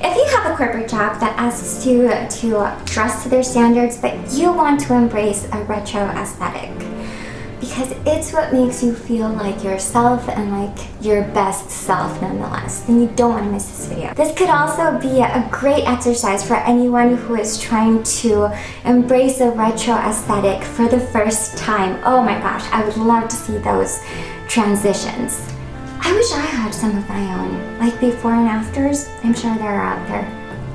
If you have a corporate job that asks you to dress to their standards, but you want to embrace a retro aesthetic, because it's what makes you feel like yourself and like your best self nonetheless, then you don't want to miss this video. This could also be a great exercise for anyone who is trying to embrace a retro aesthetic for the first time. Oh my gosh, I would love to see those transitions. I wish I had some of my own, like before and afters. I'm sure they're out there.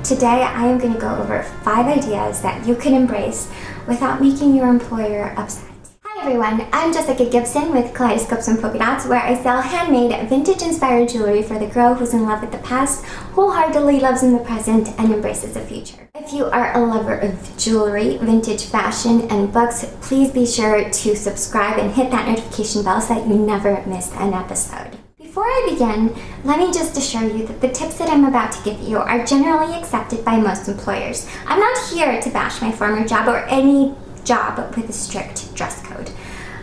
Today, I am going to go over 5 ideas that you can embrace without making your employer upset. Hi everyone, I'm Gonzalez-Gibson with Kaleidoscopes and Polka Dots, where I sell handmade, vintage-inspired jewelry for the girl who's in love with the past, wholeheartedly loves in the present, and embraces the future. If you are a lover of jewelry, vintage fashion, and books, please be sure to subscribe and hit that notification bell so that you never miss an episode. Before I begin, let me just assure you that the tips that I'm about to give you are generally accepted by most employers. I'm not here to bash my former job or any job with a strict dress code.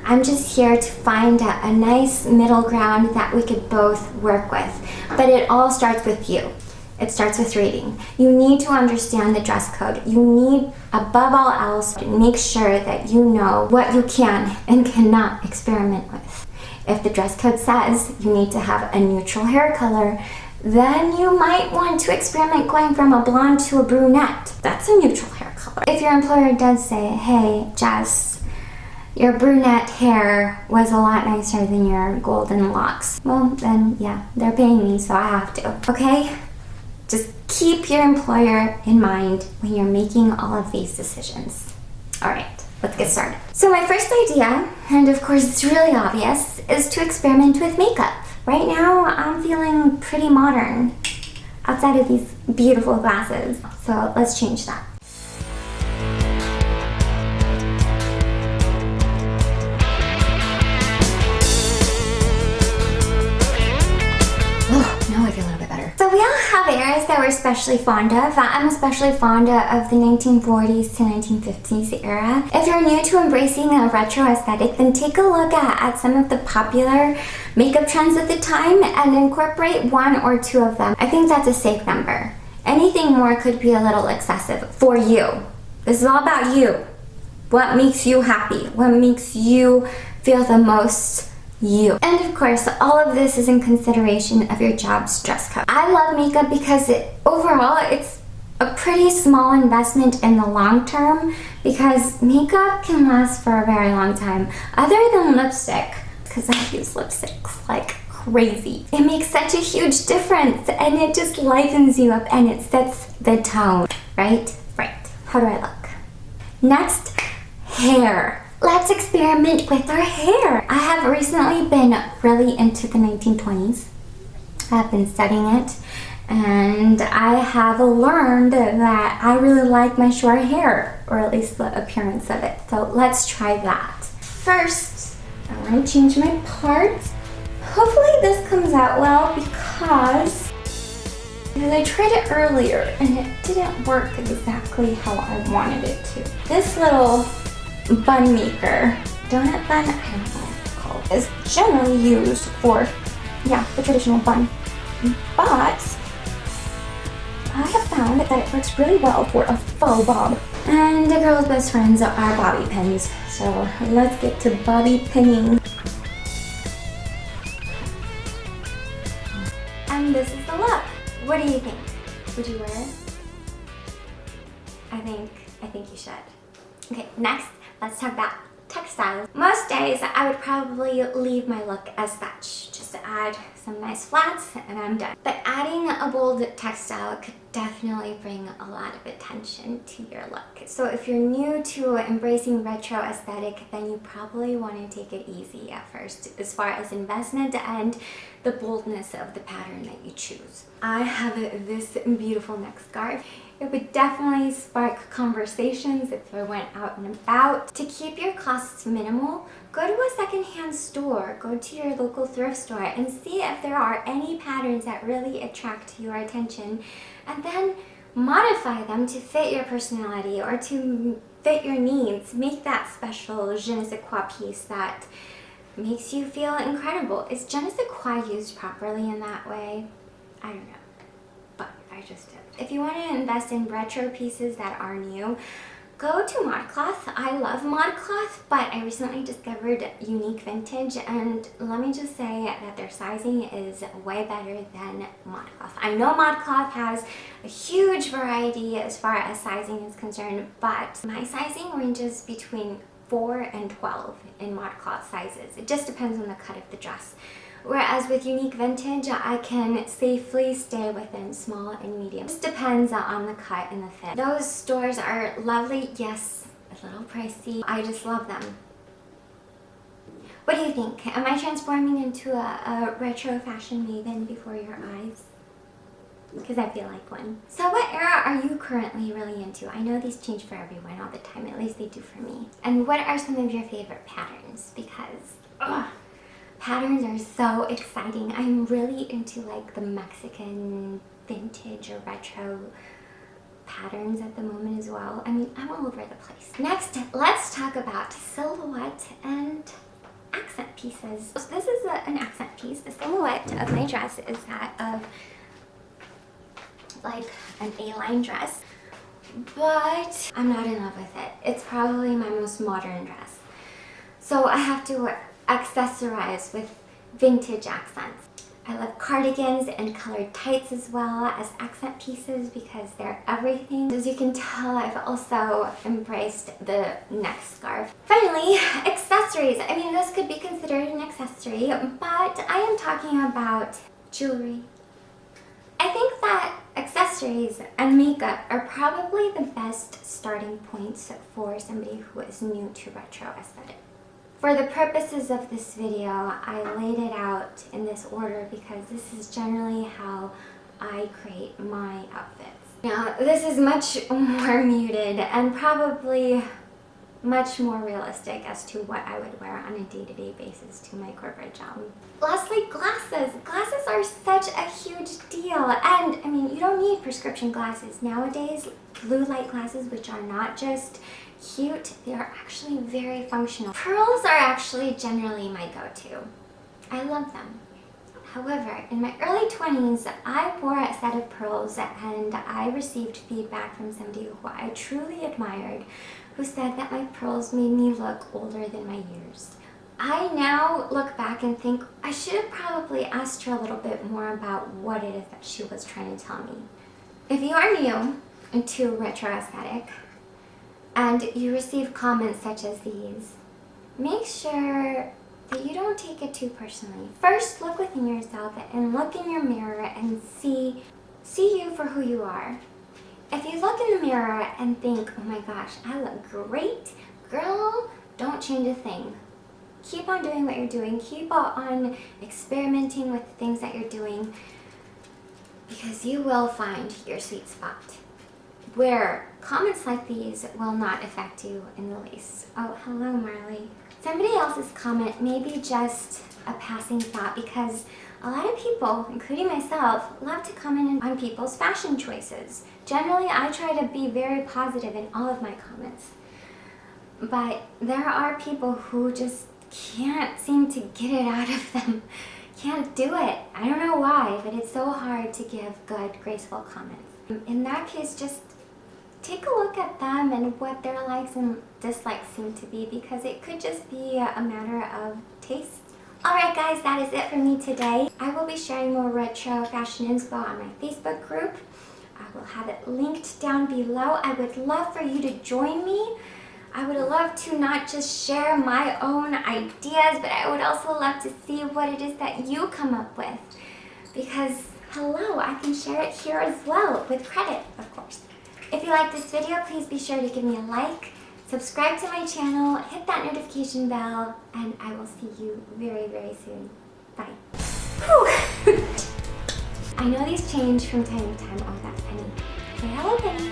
I'm just here to find a nice middle ground that we could both work with. But it all starts with you. It starts with reading. You need to understand the dress code. You need, above all else, to make sure that you know what you can and cannot experiment with. If the dress code says you need to have a neutral hair color, then you might want to experiment going from a blonde to a brunette. That's a neutral hair color. If your employer does say, hey, Jess, your brunette hair was a lot nicer than your golden locks, well, then yeah, they're paying me, so I have to, okay? Just keep your employer in mind when you're making all of these decisions. All right. Let's get started. So my first idea, and of course it's really obvious, is to experiment with makeup. Right now, I'm feeling pretty modern outside of these beautiful glasses. So let's change that. Oh, now I feel a little bit better. So we all have eras that we're especially fond of. I'm especially fond of the 1940s to 1950s era. If you're new to embracing a retro aesthetic, then take a look at some of the popular makeup trends at the time and incorporate 1 or 2 of them. I think that's a safe number. Anything more could be a little excessive for you. This is all about you. What makes you happy? What makes you feel the most you. And of course, all of this is in consideration of your job's dress code. I love makeup because overall it's a pretty small investment in the long term, because makeup can last for a very long time. Other than lipstick, because I use lipsticks like crazy. It makes such a huge difference and it just lightens you up and it sets the tone, right? Right. How do I look? Next, hair. Let's experiment with our hair. I have recently been really into the 1920s. I've been studying it, and I have learned that I really like my short hair, or at least the appearance of it. So let's try that. First, I want to change my parts. Hopefully this comes out well because I tried it earlier and it didn't work exactly how I wanted it to. This little bun maker, donut bun, I don't know what it's called, is generally used for, the traditional bun. But I have found that it works really well for a faux bob. And a girl's best friends are bobby pins. So let's get to bobby pinning. And this is the look. What do you think? Would you wear it? I think you should. Okay, next, let's talk about textiles. Most days, I would probably leave my look as such. Just add some nice flats and I'm done. But adding a bold textile could definitely bring a lot of attention to your look. So if you're new to embracing retro aesthetic, then you probably want to take it easy at first as far as investment and the boldness of the pattern that you choose. I have this beautiful neck scarf. It would definitely spark conversations if I went out and about. To keep your costs minimal, go to a secondhand store, go to your local thrift store and see if there are any patterns that really attract your attention, and then modify them to fit your personality or to fit your needs. Make that special je ne sais quoi piece that makes you feel incredible. Is je ne sais quoi used properly in that way? I don't know. But I just did. If you want to invest in retro pieces that are new, go to ModCloth. I love ModCloth, but I recently discovered Unique Vintage, and let me just say that their sizing is way better than ModCloth. I know ModCloth has a huge variety as far as sizing is concerned, but my sizing ranges between 4 and 12 in ModCloth sizes. It just depends on the cut of the dress. Whereas with Unique Vintage, I can safely stay within small and medium. It just depends on the cut and the fit. Those stores are lovely, yes, a little pricey. I just love them. What do you think? Am I transforming into a retro fashion maven before your eyes? Because I feel like one. So what era are you currently really into? I know these change for everyone all the time, at least they do for me. And what are some of your favorite patterns? Because, patterns are so exciting. I'm really into like the Mexican vintage or retro patterns at the moment as well. I mean, I'm all over the place. Next, let's talk about silhouette and accent pieces. So this is an accent piece. The silhouette of my dress is that of like an A-line dress, but I'm not in love with it. It's probably my most modern dress. So I have to accessorize with vintage accents. I love cardigans and colored tights as well as accent pieces because they're everything. As you can tell, I've also embraced the neck scarf. Finally, accessories. I mean, this could be considered an accessory, but I am talking about jewelry. I think that accessories and makeup are probably the best starting points for somebody who is new to retro aesthetic. For the purposes of this video, I laid it out in this order because this is generally how I create my outfits. Now, this is much more muted and probably much more realistic as to what I would wear on a day-to-day basis to my corporate job. Lastly, glasses. Glasses are such a huge deal, and I mean, you don't need prescription glasses. Nowadays, blue light glasses, which are not just cute, they are actually very functional. Pearls are actually generally my go-to. I love them. However, in my early 20s, I wore a set of pearls and I received feedback from somebody who I truly admired, who said that my pearls made me look older than my years. I now look back and think I should have probably asked her a little bit more about what it is that she was trying to tell me. If you are new into retro aesthetic and you receive comments such as these, make sure that you don't take it too personally. First, look within yourself and look in your mirror and see you for who you are. If you look in the mirror and think, oh my gosh, I look great, girl, don't change a thing. Keep on doing what you're doing. Keep on experimenting with the things that you're doing because you will find your sweet spot where comments like these will not affect you in the least. Oh, hello, Marley. Somebody else's comment may be just a passing thought because a lot of people, including myself, love to comment on people's fashion choices. Generally, I try to be very positive in all of my comments. But there are people who just can't seem to get it out of them. Can't do it. I don't know why, but it's so hard to give good, graceful comments. In that case, just take a look at them and what their likes and dislikes seem to be because it could just be a matter of taste. Alright guys, that is it for me today. I will be sharing more retro fashion info on my Facebook group. I will have it linked down below. I would love for you to join me. I would love to not just share my own ideas, but I would also love to see what it is that you come up with. Because, hello, I can share it here as well, with credit, of course. If you like this video, please be sure to give me a like, subscribe to my channel, hit that notification bell, and I will see you very, very soon. Bye. Whew. I know these change from time to time. Oh, that's Penny. Say hello, Penny.